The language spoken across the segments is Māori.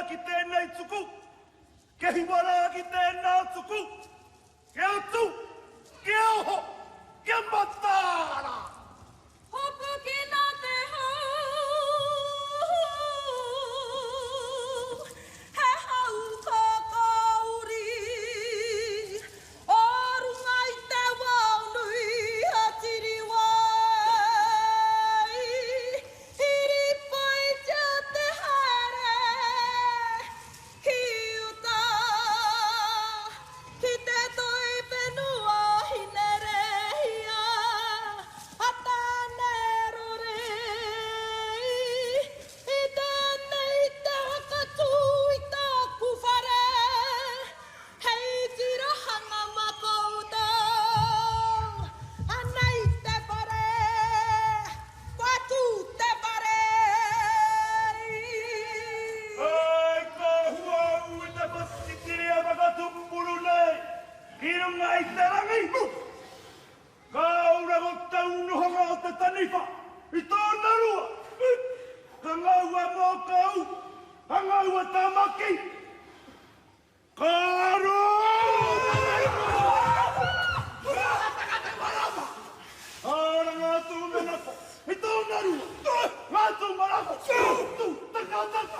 ki tēnei tuku. Ke hiwara ki tēnā tuku. Ke atu, ke oho, ke matara. Hopu ki nā te hau. He hau ka kauri. O runga I te waunui a tiri wai. Hiri pai tia te haere. Ki uta. Ki te toi penua hine rehia. A tāne rorei. I tēnei te hakatū I tā kuwhare. Hei tira hanga makautau. Anei te whare. Watu te whare. Ai, ka huau I te pasikiri a whakatumpuru nei. Ki runga I te rangi. Ka aura ko te unuhanga o te taniwha. I tōna rua. Ka ngaua mō kau. Ka ngaua tamaki. Ka aro! Āra ngā tū menako. I tōna rua. Ngā tū marako. Tū, taka, taka.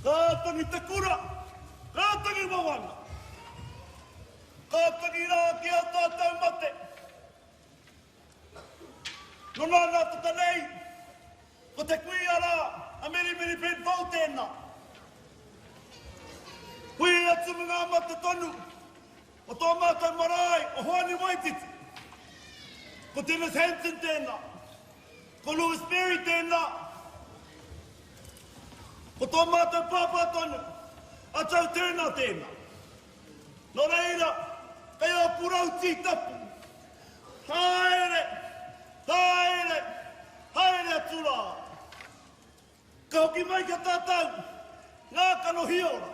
Kātangi te kura, kātangi mawanga. Kātangi rā ki a tātou mate. No nāna tata nei, ko te kui ara a meri pen whau tēnā. Kui a tumu ngā mate tonu, o tō mātou marae o Hoani Waititi. Ko Dennis Hansen tēnā, ko Louis Berry tēnā. Ko tō mātou pāpā tonu, a tau tēnā tēnā. No reira, kei o purau tī tapu. Haere, haere, haere atura. Ka hoki mai ka tātou, ngā kano hiora.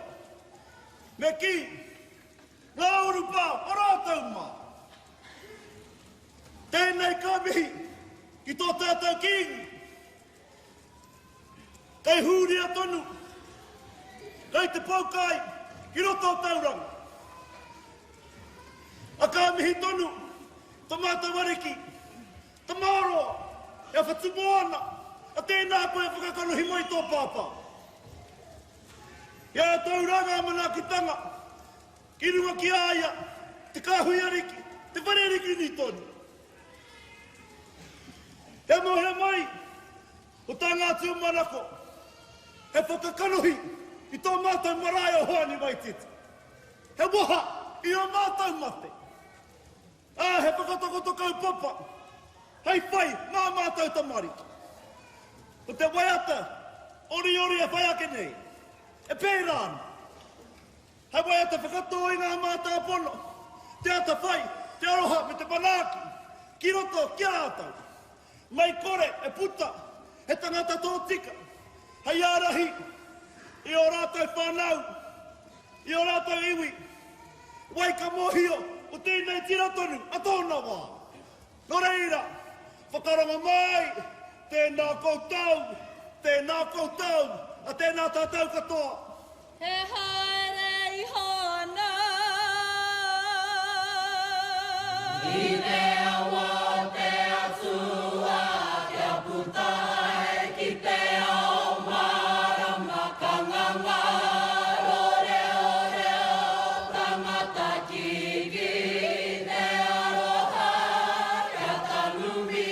Me ki, ngā urupā, o rātou mā. Tēnei ka mihi, ki tō tātou kingi. Kei hūria tonu, kei te paukai, ki roto o tauranga. A ka mihi tonu, ta mātou wariki, ta māroa, e a whatumoana, a tēnā koe whakakanohi mai tō pāpā. Ia tauranga mana ki tanga, ki runga ki āia, te kāhui ariki, te whareriki ni tonu. He mohe mai, o tā ngā tū manako, he whakakanohi I tō mātou marae o Hoani Waititi. He moha I o mātou mate. He whakatakoto kaupapa. Hei whai, ngā mātou tamari. O te waiata, ori e whaiake nei. E pērāna. Hei waiata whakatoi ngā mātou pono. Te ata whai, te aroha me te manaki. Ki roto, kia ātau. Mai kore e puta, he tangata tō tika. Hei arahi, i o rātou whanau, i o rātou iwi. Wai ka mohio, o tēnei tira tonu, a tōna wā. Nō reira, whakaranga mai, tēnā koutou, a tēnā tātou katoa. He haere i hana. I te awa te atua, kia puta e ki te ao marama kanganga. Ore o tangata kiki, te aroha, kia tanumi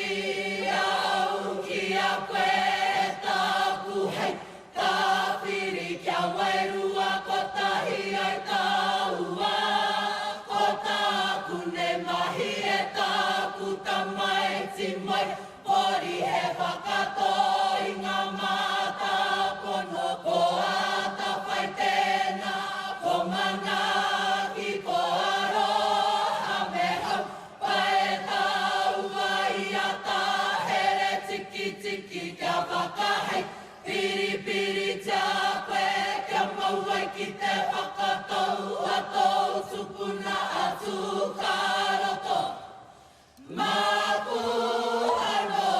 au ki a koe taku hei. Tā whiri kia wairua ko tahi ai taua. Ko tāku ne mahi e tāku tamaiti mai. Pori he whakato i ngā mata pono. Ko ata whai tēnā, ko manaki, ko aroha me hau. Pae taua i a tāhere tiki tiki kia whakahei. Piri piri tia koe, kia mauai ki te whakatou atou tupuna atu karoto. Maku ano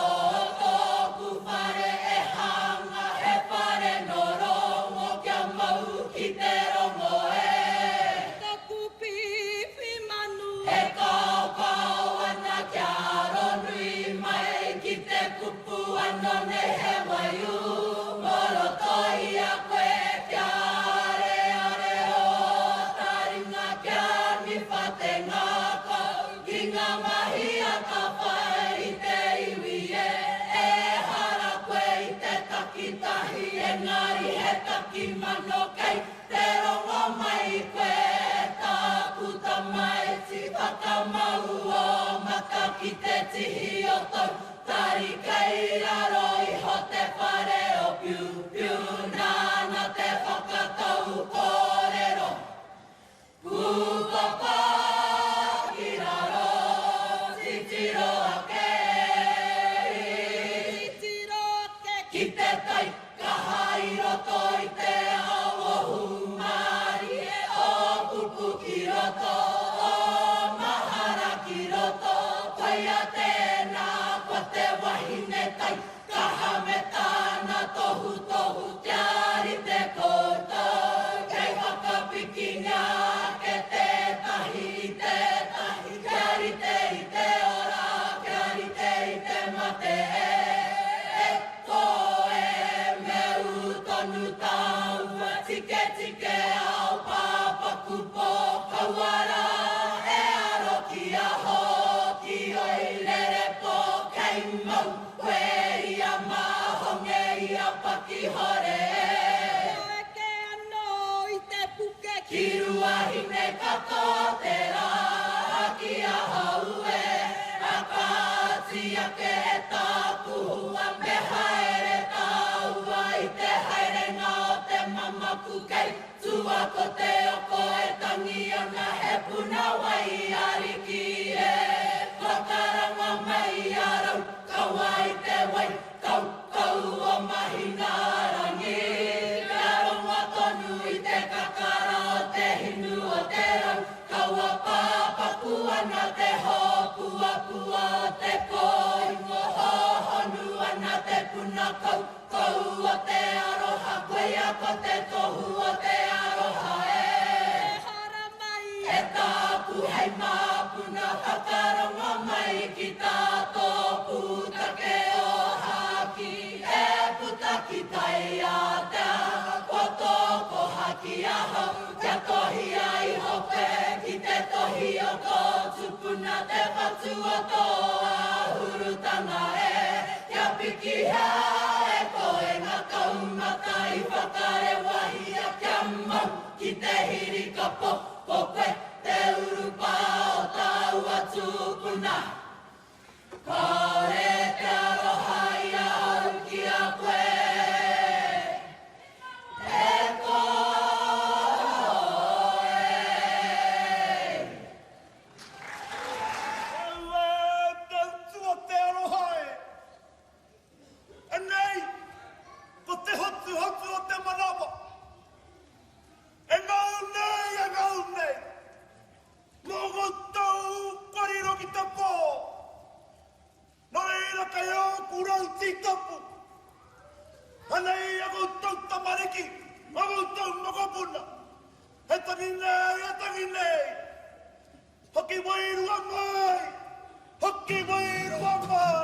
tōku whare e hanga, he whare no rongo, kia mau ki te rongo e. Taku pipi manu, he kaukau ana kia ronui mai, ki te kupu ano ne he waiu. Engari he taki mano kei, te rongo mai koe, tāku tamaiti whakamau o maka ki te tihi o tau. Tari kei raro iho te whare o piu piu, nāna te whakatau kōrero. Kūpapa ki raro, titiro ake, ki te tai. I roto I te ao o humari, o pupu ki roto, o mahara ki roto. Pai a tēnā, ko te wahine tai, kaha me tāna tohu tohu, tiari te koutou. Kei whakapiki ngā ke tētahi I tētahi, kiari te I te ora, kiari te I te mate e. Tike tike au papa kupo kawara e aro ki a hoki oi lere po kei mau koe I a mahonge I a paki hore. Koe ke ano I te puke ki ruahine kato te rā ki a haue a kāti ake e tāku hua me haere tāua I te haere ngā mamaku kei tua ko te oko e tangi ana he puna wai ariki e whakaranga mai arau kawai te wai kau kau o mahina rangi kia ronga tonu I te kakara o te hinu o te rau kaua papaku ana te hopu apua o te koingo hohonu ana te puna kau kau o te aroha koea ko te tohu o te aroha e hara mai e tāpu hei māpuna whakaronga mai ki tātō putake o haki e putaki tai a te ko tōko haki ahau kia tohi ai hope ki te tohi o tō tupuna te whatu o tō ahurutanga e kia piki hea e koe ngā kaumata I whakare wahi a kia mau ki te hiri ka po koe te urupa o tau atu puna. Kore te aroha I a au ki a koe e koe. Ewe, tau tua te aroha e. kurang tikapu. Hanai aku tong tamariki, aku tong makapuna. Hetangine. Hoki boiru amai, hoki boiru amai.